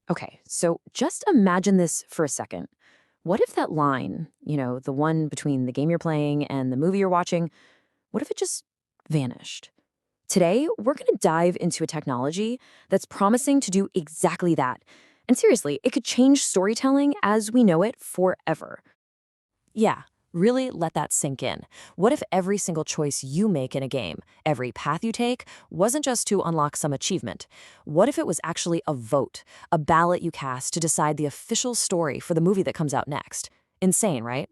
Okay, so just imagine this for a second. What if that line, the one between the game you're playing and the movie you're watching, what if it just vanished? Today, we're going to dive into a technology that's promising to do exactly that. And seriously, it could change storytelling as we know it forever. Yeah, really let that sink in. What if every single choice you make in a game, every path you take, wasn't just to unlock some achievement? What if it was actually a vote, a ballot you cast to decide the official story for the movie that comes out next? Insane, right?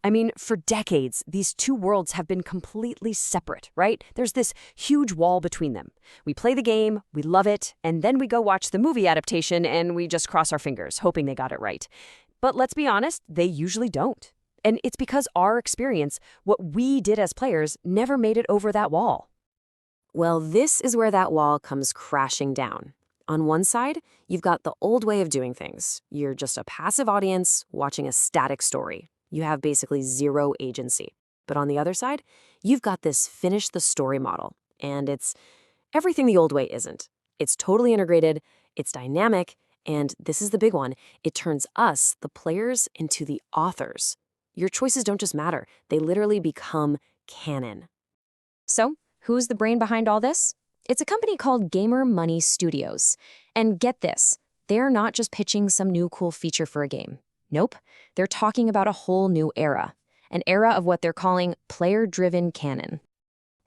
I mean, for decades, these two worlds have been completely separate, right? There's this huge wall between them. We play the game, we love it, and then we go watch the movie adaptation and we just cross our fingers, hoping they got it right. But let's be honest, they usually don't. And it's because our experience, what we did as players, never made it over that wall. Well, this is where that wall comes crashing down. On one side, you've got the old way of doing things. You're just a passive audience watching a static story. You have basically zero agency. But on the other side, you've got this finish the story model. And it's everything the old way isn't. It's totally integrated, it's dynamic, and this is the big one. It turns us, the players, into the authors. Your choices don't just matter, they literally become canon. So, who's the brain behind all this? It's a company called Gamer Money Studios. And get this, they're not just pitching some new cool feature for a game. Nope, they're talking about a whole new era. An era of what they're calling player-driven canon.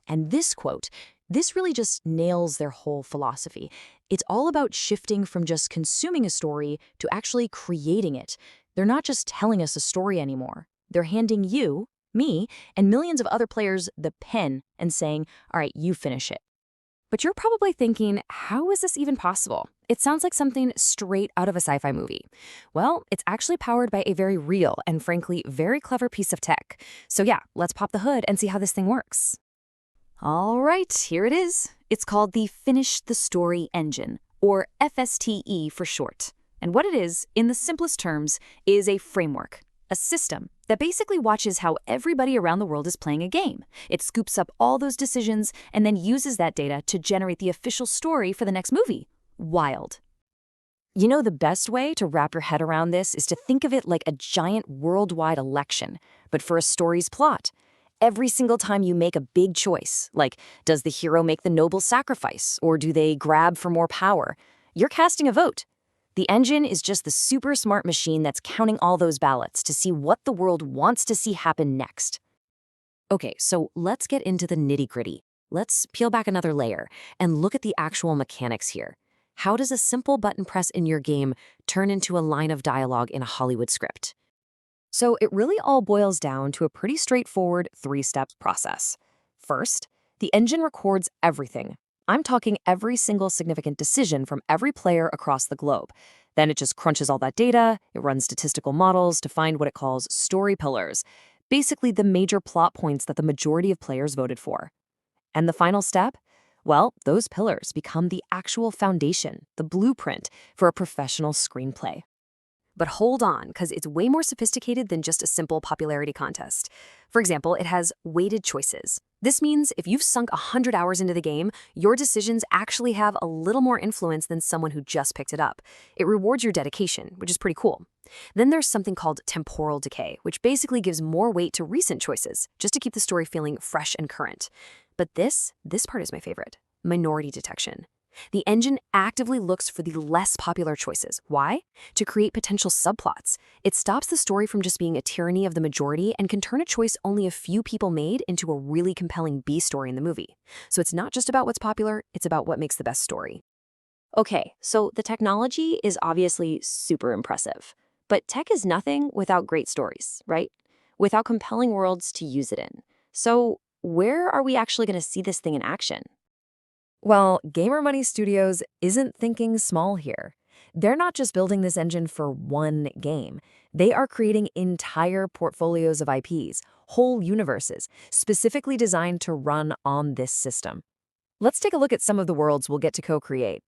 And this quote, this really just nails their whole philosophy. It's all about shifting from just consuming a story to actually creating it. They're not just telling us a story anymore. They're handing you, me, and millions of other players the pen and saying, all right, you finish it. But you're probably thinking, how is this even possible? It sounds like something straight out of a sci-fi movie. Well, it's actually powered by a very real and frankly very clever piece of tech. So yeah, let's pop the hood and see how this thing works. All right, here it is. It's called the Finish the Story Engine, or FSTE for short. And what it is, in the simplest terms, is a framework, a system that basically watches how everybody around the world is playing a game. It scoops up all those decisions and then uses that data to generate the official story for the next movie. Wild. You know, the best way to wrap your head around this is to think of it like a giant worldwide election, but for a story's plot. Every single time you make a big choice, like does the hero make the noble sacrifice or do they grab for more power, you're casting a vote. The engine is just the super smart machine that's counting all those ballots to see what the world wants to see happen next. Okay, so let's get into the nitty-gritty. Let's peel back another layer and look at the actual mechanics here. How does a simple button press in your game turn into a line of dialogue in a Hollywood script? So it really all boils down to a pretty straightforward three-step process. First, the engine records everything. I'm talking every single significant decision from every player across the globe. Then it just crunches all that data, it runs statistical models to find what it calls story pillars, basically the major plot points that the majority of players voted for. And the final step? Well, those pillars become the actual foundation, the blueprint for a professional screenplay. But hold on, because it's way more sophisticated than just a simple popularity contest. For example, it has weighted choices. This means if you've sunk 100 hours into the game, your decisions actually have a little more influence than someone who just picked it up. It rewards your dedication, which is pretty cool. Then there's something called temporal decay, which basically gives more weight to recent choices, just to keep the story feeling fresh and current. But this part is my favorite: minority detection. The engine actively looks for the less popular choices. Why? To create potential subplots. It stops the story from just being a tyranny of the majority and can turn a choice only a few people made into a really compelling B story in the movie. So it's not just about what's popular, it's about what makes the best story. Okay, so the technology is obviously super impressive. But tech is nothing without great stories, right? Without compelling worlds to use it in. So where are we actually going to see this thing in action? Well, Gamer Money Studios isn't thinking small here. They're not just building this engine for one game. They are creating entire portfolios of IPs, whole universes, specifically designed to run on this system. Let's take a look at some of the worlds we'll get to co-create.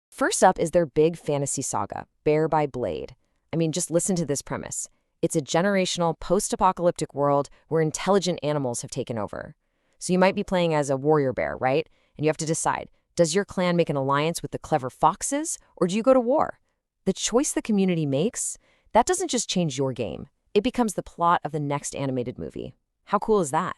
First up is their big fantasy saga, Bear by Blade. I mean, just listen to this premise. It's a generational, post-apocalyptic world where intelligent animals have taken over. So you might be playing as a warrior bear, right? And you have to decide, Does your clan make an alliance with the clever foxes, or do you go to war? The choice the community makes, that doesn't just change your game. It becomes the plot of the next animated movie. How cool is that?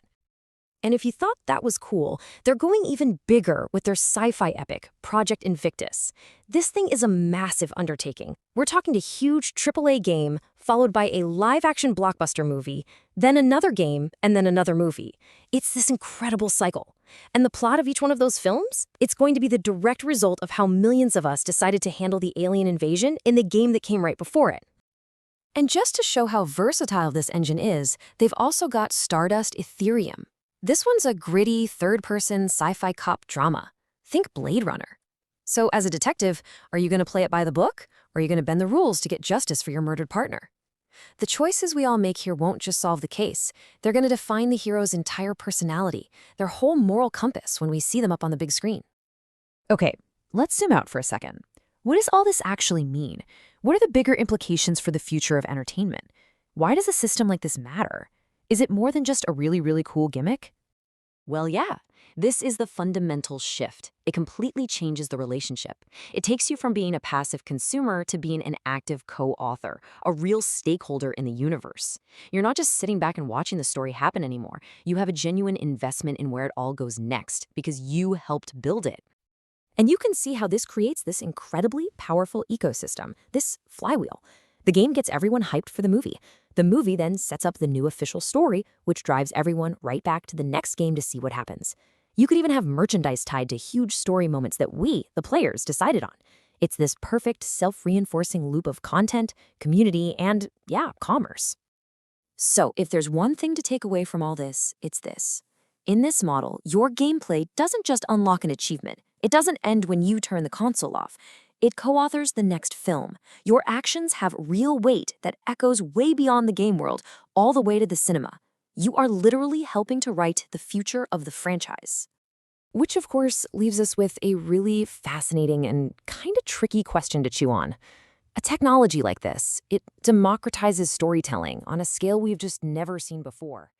And if you thought that was cool, they're going even bigger with their sci-fi epic, Project Invictus. This thing is a massive undertaking. We're talking a huge AAA game, followed by a live-action blockbuster movie, then another game, and then another movie. It's this incredible cycle. And the plot of each one of those films? It's going to be the direct result of how millions of us decided to handle the alien invasion in the game that came right before it. And just to show how versatile this engine is, they've also got Stardust Ethereum. This one's a gritty, third-person sci-fi cop drama. Think Blade Runner. So as a detective, are you going to play it by the book, or are you going to bend the rules to get justice for your murdered partner? The choices we all make here won't just solve the case. They're going to define the hero's entire personality, their whole moral compass when we see them up on the big screen. Okay, let's zoom out for a second. What does all this actually mean? What are the bigger implications for the future of entertainment? Why does a system like this matter? Is it more than just a really, really cool gimmick? Well, yeah. This is the fundamental shift. It completely changes the relationship. It takes you from being a passive consumer to being an active co-author, a real stakeholder in the universe. You're not just sitting back and watching the story happen anymore. You have a genuine investment in where it all goes next because you helped build it. And you can see how this creates this incredibly powerful ecosystem, this flywheel. The game gets everyone hyped for the movie. The movie then sets up the new official story, which drives everyone right back to the next game to see what happens. You could even have merchandise tied to huge story moments that we, the players, decided on. It's this perfect self-reinforcing loop of content, community, and, yeah, commerce. So, if there's one thing to take away from all this, it's this. In this model, your gameplay doesn't just unlock an achievement. It doesn't end when you turn the console off. It co-authors the next film. Your actions have real weight that echoes way beyond the game world, all the way to the cinema. You are literally helping to write the future of the franchise. Which, of course, leaves us with a really fascinating and kind of tricky question to chew on. A technology like this, it democratizes storytelling on a scale we've just never seen before.